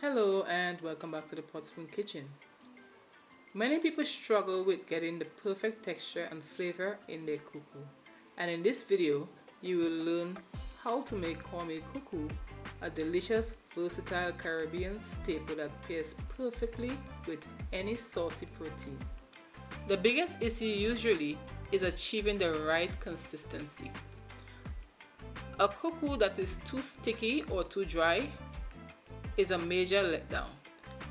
Hello and welcome back to the Potspoon kitchen. Many people struggle with getting the perfect texture and flavor in their cou cou. And in this video, you will learn how to make cornmeal cou cou, a delicious, versatile Caribbean staple that pairs perfectly with any saucy protein. The biggest issue usually is achieving the right consistency. A cou cou that is too sticky or too dry is a major letdown.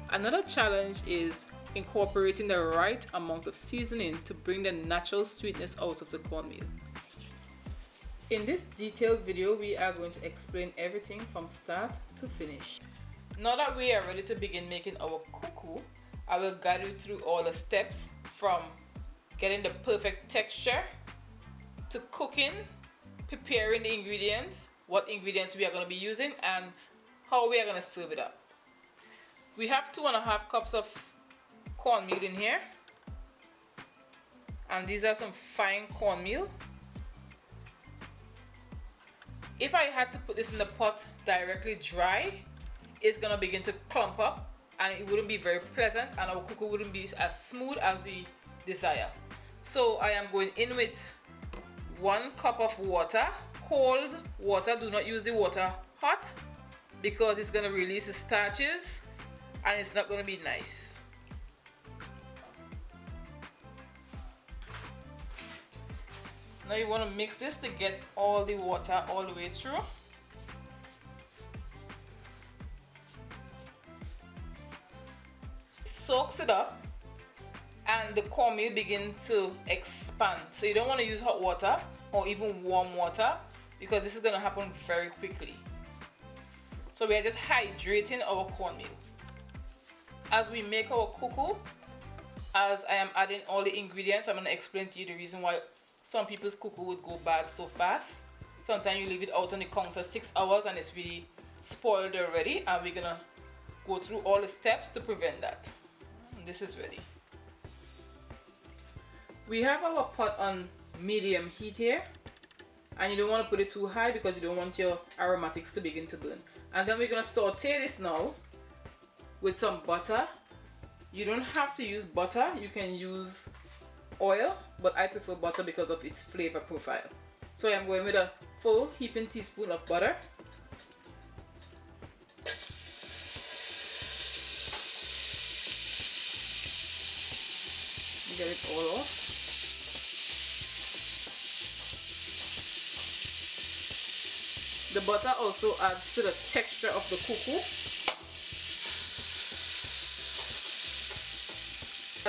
Another challenge is incorporating the right amount of seasoning to bring the natural sweetness out of the cornmeal. In this detailed video, we are going to explain everything from start to finish. Now that we are ready to begin making our cou cou, I will guide you through all the steps from getting the perfect texture to cooking, preparing the ingredients, what ingredients we are going to be using, and how we are going to serve it up. We have 2.5 cups of cornmeal in here, and these are some fine cornmeal. If I had to put this in the pot directly dry, it's going to begin to clump up and it wouldn't be very pleasant, and our cou cou wouldn't be as smooth as we desire. So I am going in with 1 cup of water, cold water. Do not use the water hot, because it's going to release the starches and it's not going to be nice. Now you want to mix this to get all the water all the way through. Soaks it up and the cornmeal begins to expand. So you don't want to use hot water or even warm water, because this is going to happen very quickly. So we are just hydrating our cornmeal. As we make our cou cou, as I am adding all the ingredients, I'm going to explain to you the reason why some people's cou cou would go bad so fast. Sometimes you leave it out on the counter 6 hours and it's really spoiled already, and we're going to go through all the steps to prevent that. And this is ready. We have our pot on medium heat here, and you don't want to put it too high because you don't want your aromatics to begin to burn. And then we're going to saute this now with some butter. You don't have to use butter, you can use oil, but I prefer butter because of its flavor profile. So I'm going with a full heaping teaspoon of butter. Get it all off. The butter also adds to the texture of the cou cou.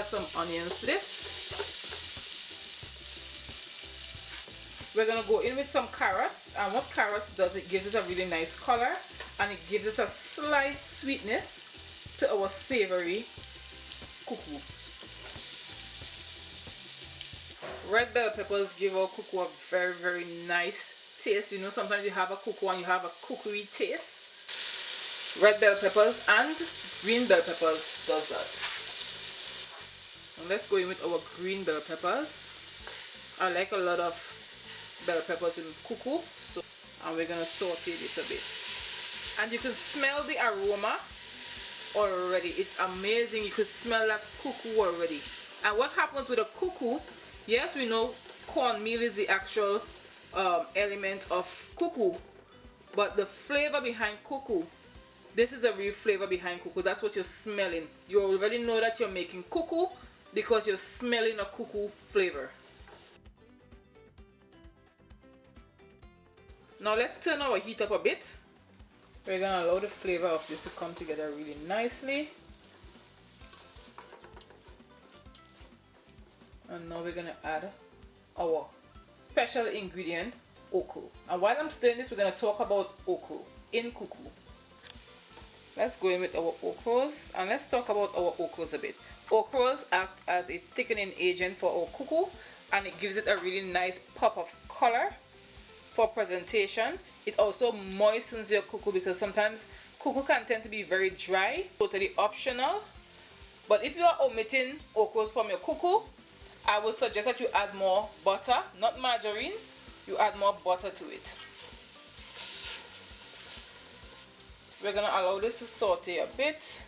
Add some onions to this. We're going to go in with some carrots, and what carrots does, it gives us a really nice color and it gives us a slight sweetness to our savory cou cou. Red bell peppers give our cou cou a very nice taste. You know, sometimes you have a cou cou and you have a cookery taste. Red bell peppers and green bell peppers does that. And let's go in with our green bell peppers. I like a lot of bell peppers in cou cou, and we're going to saute this a bit. And you can smell the aroma already. It's amazing. You can smell that cou cou already. And what happens with a cou cou, yes, we know cornmeal is the actual element of cou cou, but the flavor behind cou cou, this is the real flavor behind cou cou. That's what you're smelling. You already know that you're making cou cou because you're smelling a cou cou flavor. Now let's turn our heat up a bit. We're going to allow the flavor of this to come together really nicely. And now we're going to add our special ingredient, okra. And while I'm stirring this, we're going to talk about okra in cou cou. Let's go in with our okras, and let's talk about our okras a bit. Okras act as a thickening agent for our cou cou, and it gives it a really nice pop of color for presentation. It also moistens your cou cou, because sometimes cou cou can tend to be very dry. Totally optional. But if you are omitting okras from your cou cou, I would suggest that you add more butter, not margarine. You add more butter to it. We're gonna allow this to saute a bit.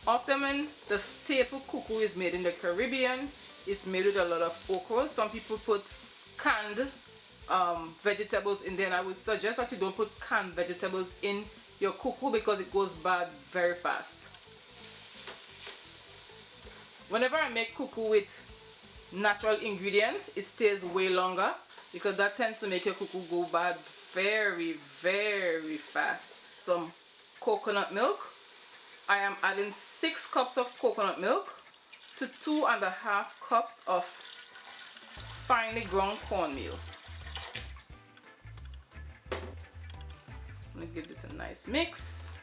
Often when the staple cuckoo is made in the Caribbean, it's made with a lot of okra. Some people put canned vegetables in there, and I would suggest that you don't put canned vegetables in your cuckoo because it goes bad very fast. Whenever I make cuckoo with natural ingredients, it stays way longer because that tends to make your cuckoo go bad very, very fast. Some coconut milk. I am adding 6 cups of coconut milk to 2.5 cups of finely ground cornmeal. I'm going to give this a nice mix.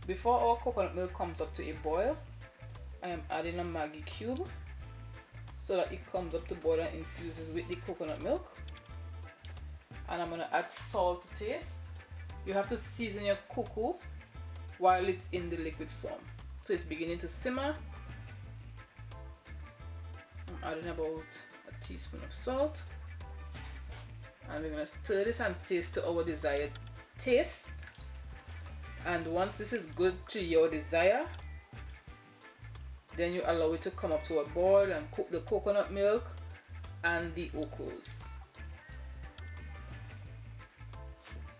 Before our coconut milk comes up to a boil, I am adding a Maggi cube so that it comes up to boil and infuses with the coconut milk. And I'm going to add salt to taste. You have to season your cuckoo while it's in the liquid form. So it's beginning to simmer. I'm adding about a teaspoon of salt. And we're going to stir this and taste to our desired taste. And once this is good to your desire, then you allow it to come up to a boil and cook the coconut milk and the okras.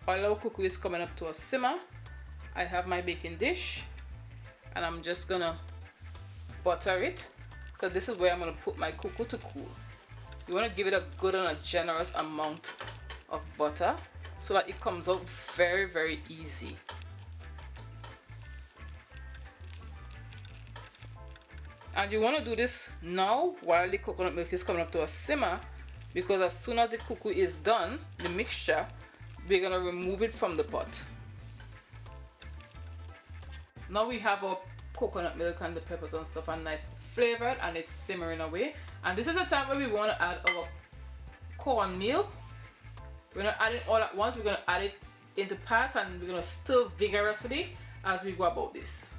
While our cuckoo is coming up to a simmer, I have my baking dish and I'm just gonna butter it because this is where I'm gonna put my cuckoo to cool. You want to give it a good and a generous amount of butter so that it comes out very, very easy. And you want to do this now while the coconut milk is coming up to a simmer, because as soon as the cuckoo is done, the mixture, we're going to remove it from the pot. Now we have our coconut milk and the peppers and stuff are nice flavored and it's simmering away. And this is the time where we want to add our cornmeal. We're not adding all at once, we're going to add it into parts and we're going to stir vigorously as we go about this.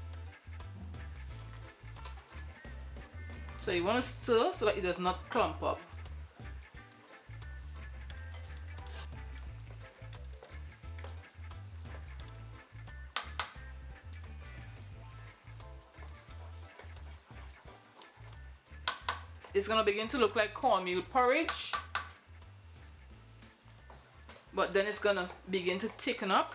So you want to stir so that it does not clump up. It's going to begin to look like cornmeal porridge, but then it's going to begin to thicken up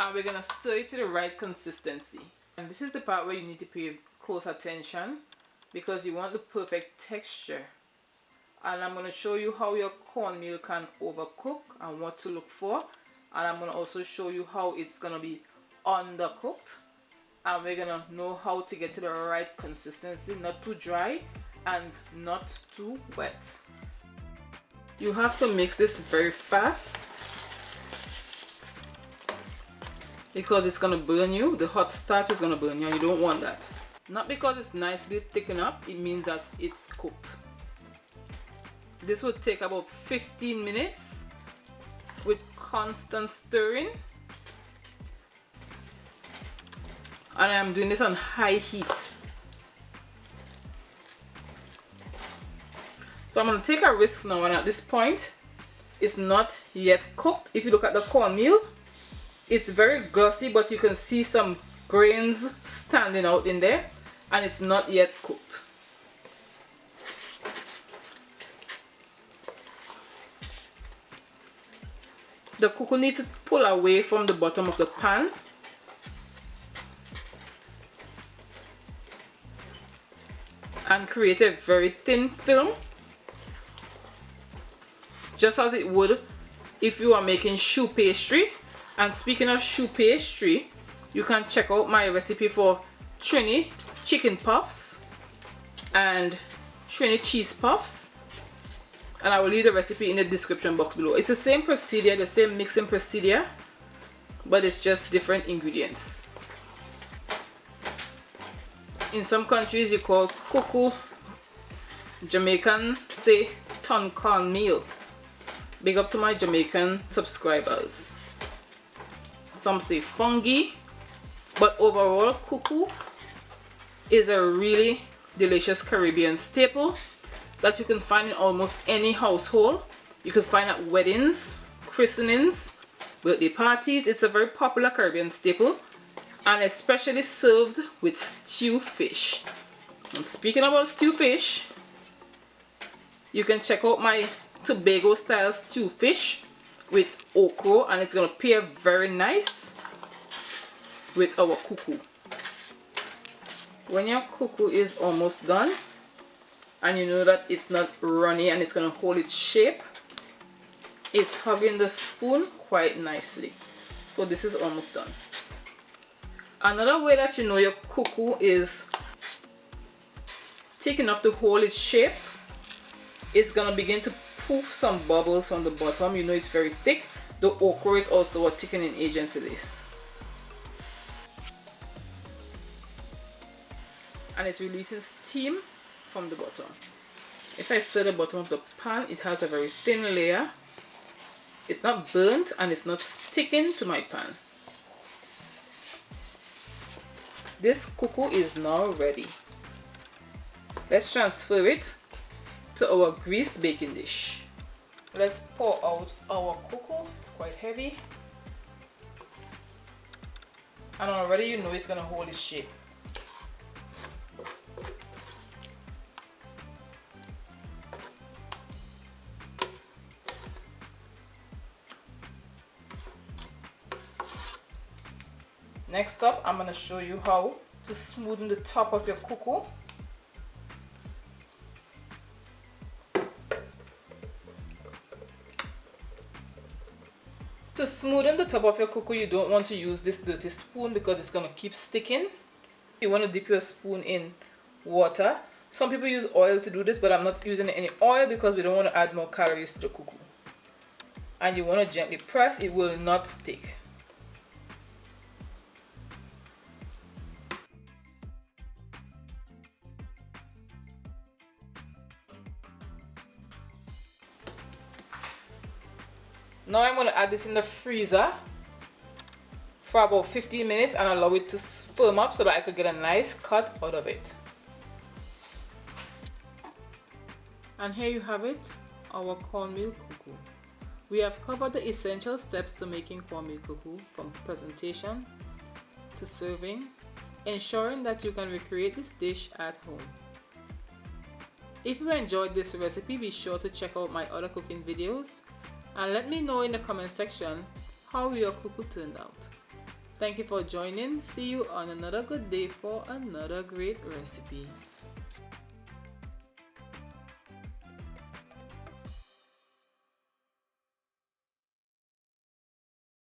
and we're going to stir it to the right consistency. And this is the part where you need to pay close attention because you want the perfect texture. And I'm going to show you how your cornmeal can overcook and what to look for. And I'm going to also show you how it's going to be undercooked. And we're going to know how to get to the right consistency, not too dry and not too wet. You have to mix this very fast because it's going to burn you. The hot starch is going to burn you and you don't want that. Not because it's nicely thickened up, it means that it's cooked. This will take about 15 minutes with constant stirring. And I'm doing this on high heat. So I'm going to take a risk now, and at this point it's not yet cooked. If you look at the cornmeal, it's very glossy, but you can see some grains standing out in there, and it's not yet cooked. The cuckoo needs to pull away from the bottom of the pan. And create a very thin film, just as it would if you are making choux pastry. And speaking of choux pastry, you can check out my recipe for Trini chicken puffs and Trini cheese puffs, and I will leave the recipe in the description box below. It's the same procedure, the same mixing procedure, but it's just different ingredients. In some countries you call cuckoo, Jamaican say ton cornmeal. Big up to my Jamaican subscribers. Some say fungi, But overall, Coo Coo is a really delicious Caribbean staple that you can find in almost any household. You can find at weddings, christenings, birthday parties. It's a very popular Caribbean staple, and especially served with stew fish. And speaking about stew fish, you can check out my Tobago style stew fish with okra, and it's going to pair very nice with our Coo Coo. When your Coo Coo is almost done and you know that it's not runny and it's going to hold its shape, it's hugging the spoon quite nicely. So this is almost done. Another way that you know your Coo Coo is thick enough to hold its shape, it's going to begin to poof some bubbles on the bottom. You know it's very thick. The okra is also a thickening agent for this. And it's releasing steam from the bottom. If I stir the bottom of the pan, it has a very thin layer. It's not burnt and it's not sticking to my pan. This Coo Coo is now ready. Let's transfer it to our greased baking dish. Let's pour out our Coo Coo. It's quite heavy. And already you know it's going to hold its shape. Next up, I'm going to show you how to smoothen the top of your Coo Coo. To smoothen the top of your Coo Coo, you don't want to use this dirty spoon because it's going to keep sticking. You want to dip your spoon in water. Some people use oil to do this, but I'm not using any oil because we don't want to add more calories to the Coo Coo. And you want to gently press, it will not stick. Now I'm going to add this in the freezer for about 15 minutes and allow it to firm up so that I could get a nice cut out of it. And here you have it, our cornmeal Coo Coo. We have covered the essential steps to making cornmeal Coo Coo, from presentation to serving, ensuring that you can recreate this dish at home. If you enjoyed this recipe, be sure to check out my other cooking videos and let me know in the comment section how your Coo Coo turned out. Thank you for joining. See you on another good day for another great recipe.